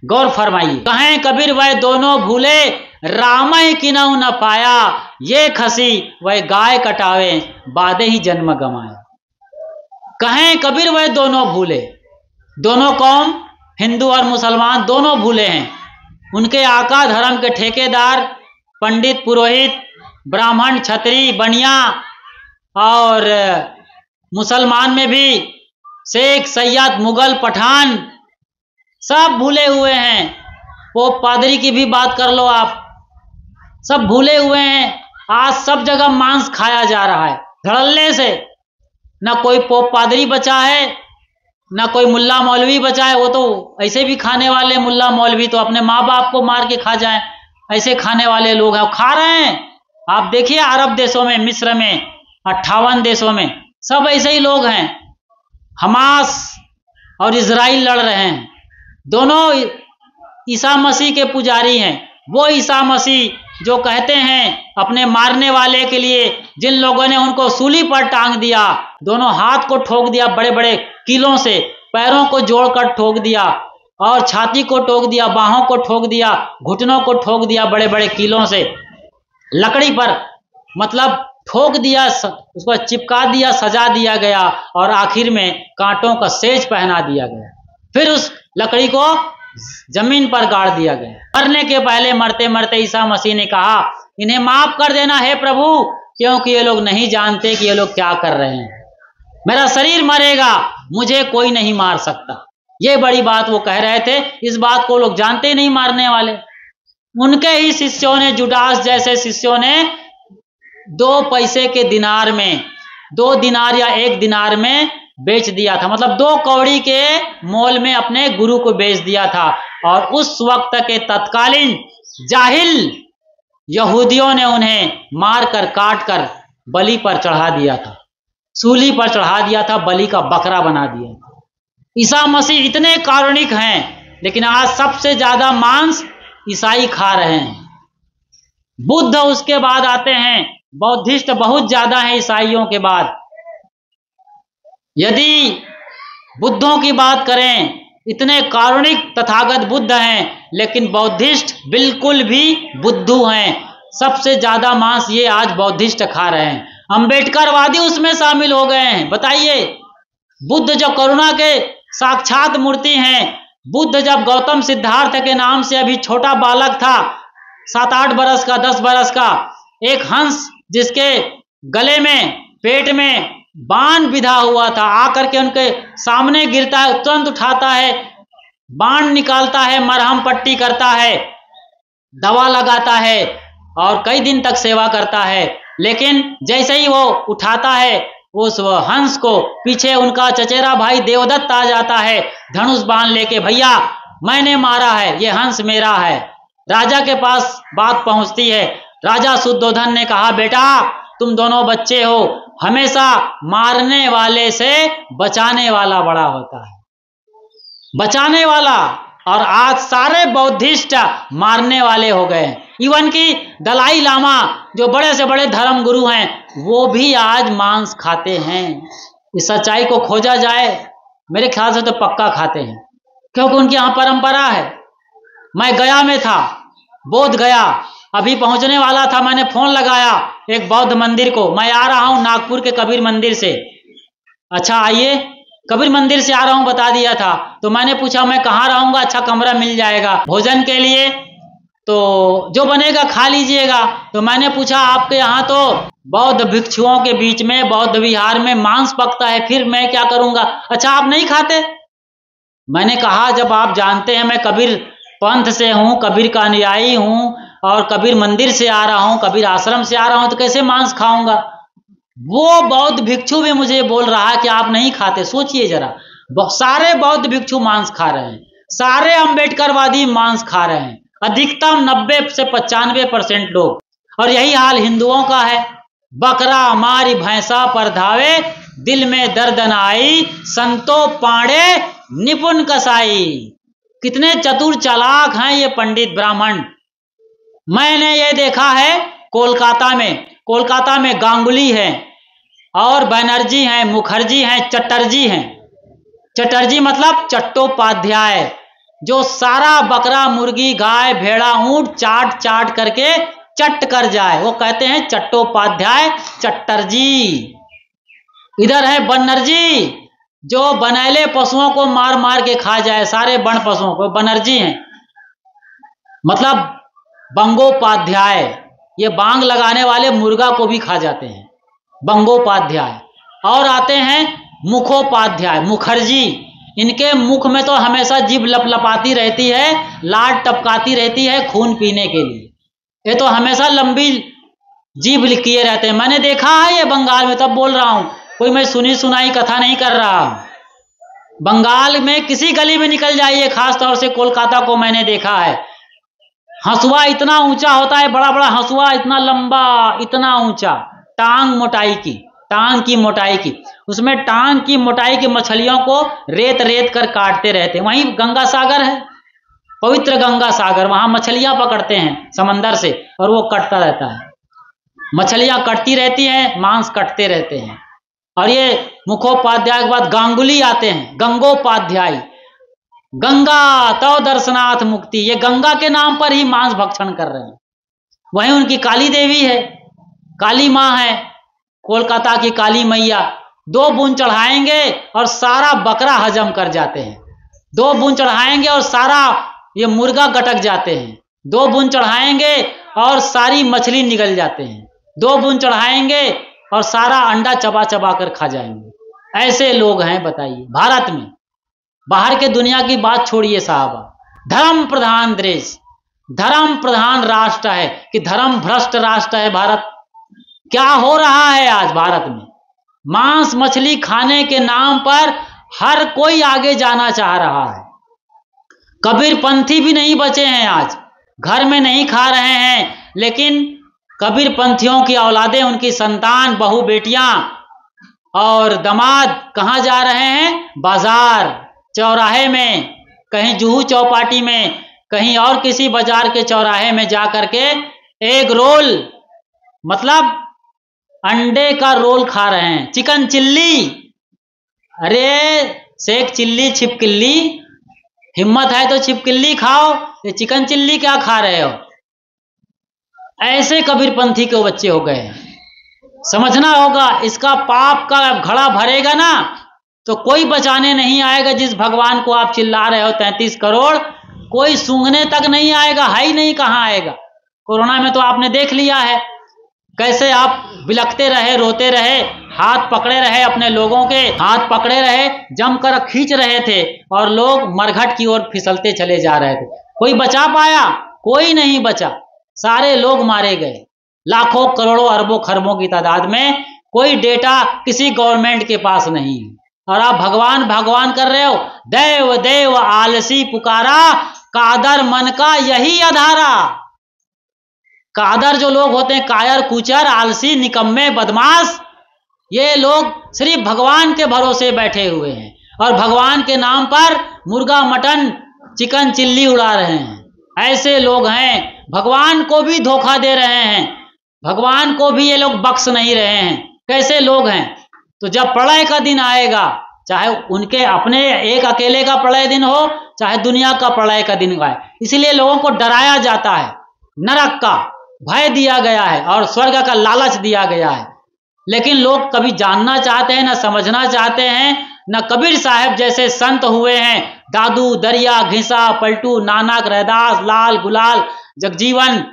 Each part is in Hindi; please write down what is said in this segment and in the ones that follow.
गौर फरमाइए। कहें कबीर वह दोनों भूले, रामय किनऊ न पाया, ये खसी वह गाय कटावे, बादे ही जन्म गमाया। कहें कबीर वह दोनों भूले, दोनों कौम हिंदू और मुसलमान दोनों भूले हैं। उनके आका धर्म के ठेकेदार, पंडित पुरोहित, ब्राह्मण क्षत्रिय बनिया, और मुसलमान में भी शेख सैयद मुगल पठान सब भूले हुए हैं। पोप पादरी की भी बात कर लो आप, सब भूले हुए हैं। आज सब जगह मांस खाया जा रहा है धड़ल्ले से। न कोई पोप पादरी बचा है, न कोई मुल्ला मौलवी बचा है। वो तो ऐसे भी खाने वाले मुल्ला मौलवी तो अपने माँ बाप को मार के खा जाएं, ऐसे खाने वाले लोग हैं, खा रहे हैं। आप देखिए अरब देशों में, मिस्र में, 58 देशों में सब ऐसे ही लोग हैं। हमास और इजराइल लड़ रहे हैं, दोनों ईसा मसीह के पुजारी हैं। वो ईसा मसीह जो कहते हैं अपने मारने वाले के लिए, जिन लोगों ने उनको सूली पर टांग दिया, दोनों हाथ को ठोक दिया बड़े बड़े कीलों से, पैरों को जोड़कर ठोक दिया, और छाती को ठोक दिया, बाहों को ठोक दिया, घुटनों को ठोक दिया बड़े बड़े कीलों से लकड़ी पर, मतलब ठोक दिया, उसको चिपका दिया, सजा दिया गया, और आखिर में कांटों का सेज पहना दिया गया। फिर उस लकड़ी को जमीन पर गाड़ दिया गया। मरने के पहले मरते मरते ईसा मसीह ने कहा, इन्हें माफ कर देना है प्रभु, क्योंकि ये लोग नहीं जानते कि ये लोग क्या कर रहे हैं। मेरा शरीर मरेगा, मुझे कोई नहीं मार सकता। ये बड़ी बात वो कह रहे थे। इस बात को लोग जानते नहीं, मारने वाले। उनके ही शिष्यों ने, जुडास जैसे शिष्यों ने 2 पैसे के दिनार में, 2 दिनार या 1 दिनार में बेच दिया था, मतलब 2 कौड़ी के मोल में अपने गुरु को बेच दिया था। और उस वक्त के तत्कालीन जाहिल यहूदियों ने उन्हें मारकर काट कर बलि पर चढ़ा दिया था, सूली पर चढ़ा दिया था, बलि का बकरा बना दिया था। ईसा मसीह इतने कारुणिक हैं, लेकिन आज सबसे ज्यादा मांस ईसाई खा रहे हैं। बुद्ध उसके बाद आते हैं, बौद्धिस्ट बहुत ज्यादा हैं ईसाइयों के बाद। यदि बुद्धों की बात करें, इतने कारुणिक तथागत बुद्ध हैं, लेकिन बौद्धिस्ट बिल्कुल भी बुद्धू हैं। सबसे ज्यादा मांस ये आज बौद्धिस्ट खा रहे हैं। अंबेडकरवादी उसमें शामिल हो गए हैं। बताइए, बुद्ध जो करुणा के साक्षात मूर्ति हैं, बुद्ध जब गौतम सिद्धार्थ के नाम से अभी छोटा बालक था, 7-8 बरस का, 10 बरस का, एक हंस जिसके गले में, पेट में बाण बिधा हुआ था, आकर के उनके सामने गिरता है, तुरंत उठाता है, बाण निकालता है, मरहम पट्टी करता है, दवा लगाता है और कई दिन तक सेवा करता है। लेकिन जैसे ही वो उठाता है उस हंस को, पीछे उनका चचेरा भाई देवदत्त आ जाता है धनुष बाण लेके, भैया मैंने मारा है, ये हंस मेरा है। राजा के पास बात पहुंचती है। राजा शुद्धोधन ने कहा, बेटा तुम दोनों बच्चे हो, हमेशा मारने वाले से बचाने वाला बड़ा होता है, बचाने वाला। और आज सारे बौद्धिस्ट मारने वाले हो गए हैं। इवन की दलाई लामा जो बड़े से बड़े धर्म गुरु हैं, वो भी आज मांस खाते हैं। इस सच्चाई को खोजा जाए, मेरे ख्याल से तो पक्का खाते हैं, क्योंकि उनकी यहाँ परंपरा है। मैं गया में था, बोध गया, अभी पहुंचने वाला था, मैंने फोन लगाया एक बौद्ध मंदिर को, मैं आ रहा हूं नागपुर के कबीर मंदिर से। अच्छा आइए, कबीर मंदिर से आ रहा हूं बता दिया था। तो मैंने पूछा मैं कहाँ रहूंगा, अच्छा कमरा मिल जाएगा भोजन के लिए, तो जो बनेगा खा लीजिएगा। तो मैंने पूछा आपके यहाँ तो बौद्ध भिक्षुओं के बीच में, बौद्ध विहार में मांस पकता है, फिर मैं क्या करूंगा? अच्छा आप नहीं खाते? मैंने कहा जब आप जानते हैं मैं कबीर पंथ से हूं, कबीर का अनुयायी हूं, और कबीर मंदिर से आ रहा हूं, कबीर आश्रम से आ रहा हूं, तो कैसे मांस खाऊंगा? वो बौद्ध भिक्षु भी मुझे बोल रहा है कि आप नहीं खाते। सोचिए जरा, सारे बौद्ध भिक्षु मांस खा रहे हैं, सारे अंबेडकरवादी मांस खा रहे हैं, अधिकतम 90 से 95% लोग। और यही हाल हिंदुओं का है। बकरा मारी भैंसा पर धावे, दिल में दर्द न आई, संतो पाड़े निपुण कसाई। कितने चतुर चालाक हैं ये पंडित ब्राह्मण। मैंने ये देखा है कोलकाता में गांगुली हैं, और बनर्जी हैं, मुखर्जी हैं, चटर्जी हैं। चटर्जी मतलब चट्टोपाध्याय, जो सारा बकरा, मुर्गी, गाय, भेड़ा, ऊंट चाट चाट करके चट कर जाए, वो कहते हैं चट्टोपाध्याय चट्टर जी। इधर है बनर्जी, जो बनैले पशुओं को मार मार के खा जाए, सारे वन पशुओं को, बनर्जी हैं। मतलब बंगोपाध्याय, ये बांग लगाने वाले मुर्गा को भी खा जाते हैं, बंगोपाध्याय। और आते हैं मुखोपाध्याय, मुखर्जी। इनके मुख में तो हमेशा जीभ लपलपाती रहती है, लाट टपकाती रहती है खून पीने के लिए। ये तो हमेशा लंबी जीभ किए रहते हैं। मैंने देखा है ये बंगाल में, तब बोल रहा हूं, कोई मैं सुनी सुनाई कथा नहीं कर रहा। बंगाल में किसी गली में निकल जाइए, खास तौर से कोलकाता को मैंने देखा है, हंसुआ इतना ऊंचा होता है, बड़ा बड़ा हंसुआ, इतना लंबा, इतना ऊंचा, टांग मोटाई की, टांग की मोटाई की, उसमें टांग की मोटाई की मछलियों को रेत रेत कर काटते रहते हैं। वहीं गंगा सागर है, पवित्र गंगा सागर, वहां मछलियां पकड़ते हैं समंदर से और वो कटता रहता है, मछलियां कटती रहती हैं, मांस कटते रहते हैं। और ये मुखोपाध्याय के बाद गांगुली आते हैं, गंगोपाध्याय, गंगा तव दर्शनाथ मुक्ति, ये गंगा के नाम पर ही मांस भक्षण कर रहे हैं। वहीं उनकी काली देवी है, काली माँ है, कोलकाता की काली मैया, 2 बूंद चढ़ाएंगे और सारा बकरा हजम कर जाते हैं, 2 बूंद चढ़ाएंगे और सारा ये मुर्गा गटक जाते हैं, 2 बूंद चढ़ाएंगे और सारी मछली निगल जाते हैं, 2 बूंद चढ़ाएंगे और सारा अंडा चबा चबा कर खा जाएंगे। ऐसे लोग हैं, बताइए, भारत में। बाहर के दुनिया की बात छोड़िए साहब, धर्म प्रधान देश, धर्म प्रधान राष्ट्र है कि धर्म भ्रष्ट राष्ट्र है भारत। क्या हो रहा है आज भारत में? मांस मछली खाने के नाम पर हर कोई आगे जाना चाह रहा है। कबीरपंथी भी नहीं बचे हैं आज, घर में नहीं खा रहे हैं, लेकिन कबीरपंथियों की औलादें, उनकी संतान, बहू बेटियां और दामाद कहां जा रहे हैं? बाजार, चौराहे में, कहीं जुहू चौपाटी में, कहीं और किसी बाजार के चौराहे में जा करके एग रोल, मतलब अंडे का रोल खा रहे हैं, चिकन चिल्ली। अरे शेख चिल्ली, छिपकिल्ली, हिम्मत है तो छिपकिल्ली खाओ, ये चिकन चिल्ली क्या खा रहे हो? ऐसे कबीरपंथी के बच्चे हो गए हैं। समझना होगा, इसका पाप का घड़ा भरेगा ना तो कोई बचाने नहीं आएगा। जिस भगवान को आप चिल्ला रहे हो 33 करोड़, कोई सूंघने तक नहीं आएगा, है ही नहीं, कहां आएगा। कोरोना में तो आपने देख लिया है कैसे आप बिलखते रहे, रोते रहे, हाथ पकड़े रहे, अपने लोगों के हाथ पकड़े रहे, जमकर खींच रहे थे और लोग मरघट की ओर फिसलते चले जा रहे थे। कोई बचा पाया? कोई नहीं बचा, सारे लोग मारे गए। लाखों करोड़ों अरबों खरबों की तादाद में, कोई डेटा किसी गवर्नमेंट के पास नहीं है। और आप भगवान भगवान कर रहे हो। देव देव आलसी पुकारा, कादर मन का यही अधारा। कादर जो लोग होते हैं, कायर, कुचर, आलसी, निकम्मे, बदमाश, ये लोग सिर्फ भगवान के भरोसे बैठे हुए हैं और भगवान के नाम पर मुर्गा, मटन, चिकन चिल्ली उड़ा रहे हैं। ऐसे लोग हैं, भगवान को भी धोखा दे रहे हैं, भगवान को भी ये लोग बख्श नहीं रहे हैं। कैसे लोग हैं? तो जब प्रलय का दिन आएगा, चाहे उनके अपने एक अकेले का प्रलय दिन हो, चाहे दुनिया का प्रलय का दिन आए, इसलिए लोगों को डराया जाता है, नरक का भय दिया गया है और स्वर्ग का लालच दिया गया है। लेकिन लोग कभी जानना चाहते हैं, ना समझना चाहते हैं, न कबीर साहब जैसे संत हुए हैं, दादू, दरिया, घिसा, पलटू, नानक, रैदास, लाल, गुलाल, जगजीवन,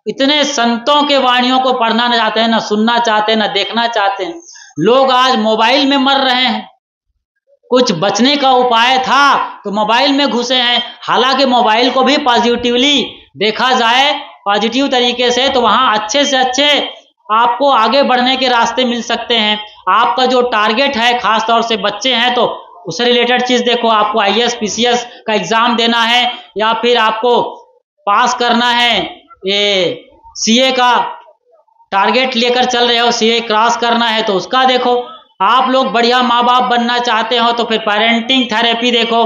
इतने संतों के वाणियों को पढ़ना न चाहते हैं, ना सुनना चाहते हैं, ना देखना चाहते हैं। लोग आज मोबाइल में मर रहे हैं। कुछ बचने का उपाय था तो मोबाइल में घुसे हैं। हालांकि मोबाइल को भी पॉजिटिवली देखा जाए, पॉजिटिव तरीके से, तो वहां अच्छे से अच्छे आपको आगे बढ़ने के रास्ते मिल सकते हैं। आपका जो टारगेट है, खास तौर से बच्चे हैं, तो उससे रिलेटेड चीज देखो। आपको आईएएस पीसीएस का एग्जाम देना है या फिर आपको पास करना है, ये सीए का टारगेट लेकर चल रहे हो, सीए क्रॉस करना है तो उसका देखो। आप लोग बढ़िया माँ बाप बनना चाहते हो तो फिर पेरेंटिंग थेरेपी देखो,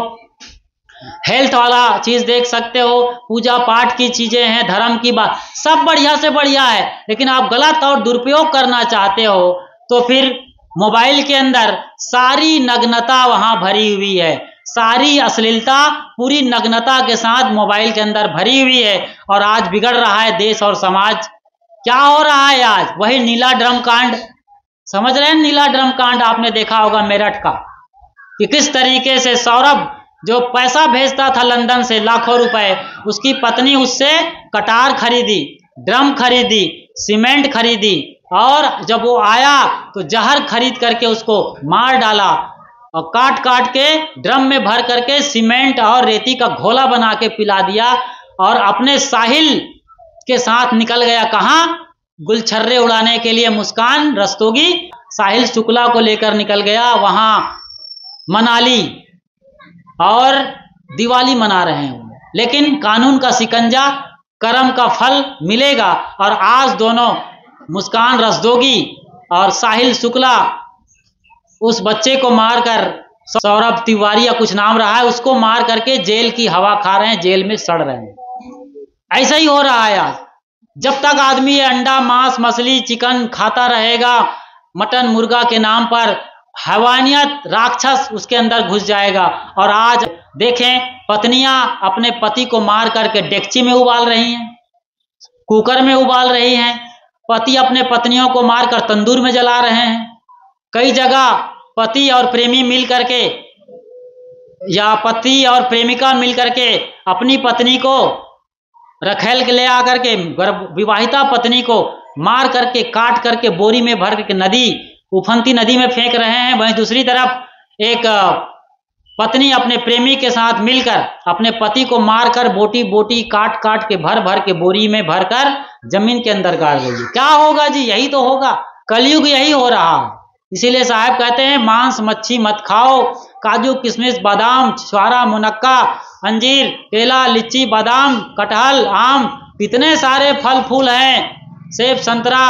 हेल्थ वाला चीज देख सकते हो, पूजा पाठ की चीजें हैं, धर्म की बात, सब बढ़िया से बढ़िया है। लेकिन आप गलत और दुरुपयोग करना चाहते हो तो फिर मोबाइल के अंदर सारी नग्नता वहां भरी हुई है, सारी अश्लीलता, पूरी नग्नता के साथ मोबाइल के अंदर भरी हुई है। और आज बिगड़ रहा है देश और समाज। क्या हो रहा है आज? वही नीला ड्रम कांड, समझ रहे हैं? नीला ड्रम कांड आपने देखा होगा मेरठ का, कि किस तरीके से सौरभ जो पैसा भेजता था लंदन से लाखों रुपए, उसकी पत्नी उससे कटार खरीदी, ड्रम खरीदी, सीमेंट खरीदी, और जब वो आया तो जहर खरीद करके उसको मार डाला और काट काट के ड्रम में भर करके सीमेंट और रेती का घोला बना के पिला दिया। और अपने साहिल के साथ निकल गया कहाँ? गुलछर्रे उड़ाने के लिए। मुस्कान रस्तोगी साहिल शुक्ला को लेकर निकल गया वहां मनाली, और दिवाली मना रहे हैं। लेकिन कानून का शिकंजा, कर्म का फल मिलेगा। और आज दोनों मुस्कान रस्तोगी और साहिल शुक्ला उस बच्चे को मारकर, सौरभ तिवारी या कुछ नाम रहा है, उसको मार करके जेल की हवा खा रहे हैं, जेल में सड़ रहे हैं। ऐसा ही हो रहा है आज। जब तक आदमी ये अंडा, मांस, मछली, चिकन खाता रहेगा, मटन, मुर्गा के नाम पर, हैवानियत, राक्षस उसके अंदर घुस जाएगा। और आज देखें, पत्नियां अपने पति को मार करके डेगची में उबाल रही हैं, कुकर में उबाल रही हैं। पति अपने पत्नियों को मारकर तंदूर में जला रहे हैं। कई जगह पति और प्रेमी मिल करके या पति और प्रेमिका मिल करके अपनी पत्नी को रखेल के ले आकर के, विवाहिता पत्नी को मार करके, काट करके, बोरी में भर करके नदी, उफनती नदी में फेंक रहे हैं। वहीं दूसरी तरफ एक पत्नी अपने प्रेमी के साथ मिलकर अपने पति को मारकर बोटी बोटी काट काट के, भर भर के बोरी में भरकर जमीन के अंदर गाड़ देगी। क्या होगा जी? यही तो होगा। कलयुग यही हो रहा है। इसीलिए साहब कहते हैं मांस मच्छी मत खाओ, काजू किशमिश बादाम छुआरा मुनक्का अंजीर केला लीची बादाम कटहल आम, कितने सारे फल फूल हैं, सेब संतरा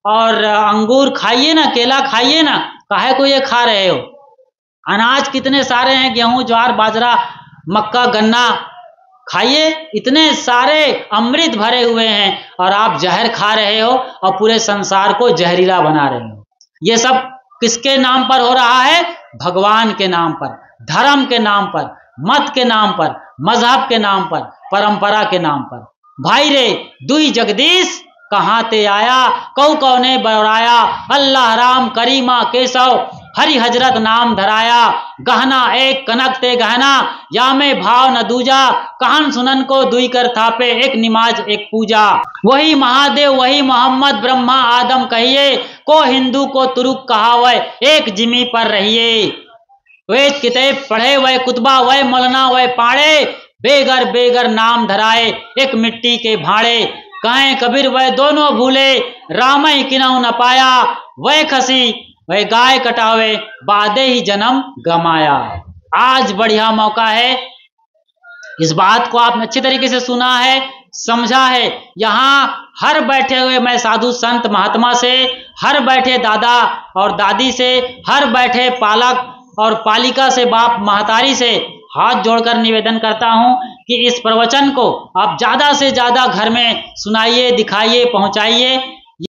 और अंगूर खाइए ना, केला खाइए ना, काहे को ये खा रहे हो? अनाज कितने सारे हैं, गेहूं ज्वार बाजरा मक्का गन्ना खाइए, इतने सारे अमृत भरे हुए हैं, और आप जहर खा रहे हो और पूरे संसार को जहरीला बना रहे हो। ये सब किसके नाम पर हो रहा है? भगवान के नाम पर, धर्म के नाम पर, मत के नाम पर, मजहब के नाम पर, परंपरा के नाम पर। भाई रे दुई जगदीश कहाँ ते आया, कौ कौने बौराया, अल्लाह राम करीमा केशव हरि हजरत नाम धराया, गहना एक कनक ते गहना, या में भाव न दूजा, कहन सुनन को दुई कर थापे, एक निमाज एक पूजा। वही महादेव वही मोहम्मद ब्रह्मा आदम कहिए, को हिंदू को तुरुक कहावे, एक जिमी पर रहिए। वेद किताब पढ़े वह कुतबा वह मौलाना वह पाड़े, बेगर बेगर नाम धराए, एक मिट्टी के भाड़े। कहें कबीर वह दोनों भूले, रामय किनऊ न पाया, वह खसी वह गाय कटावे, बादे ही जन्म गमाया। आज बढ़िया मौका है, इस बात को आपने अच्छी तरीके से सुना है, समझा है। यहाँ हर बैठे हुए मैं साधु संत महात्मा से, हर बैठे दादा और दादी से, हर बैठे पालक और पालिका से, बाप महतारी से हाथ जोड़कर निवेदन करता हूं कि इस प्रवचन को आप ज्यादा से ज्यादा घर में सुनाइए, दिखाइए, पहुंचाइए।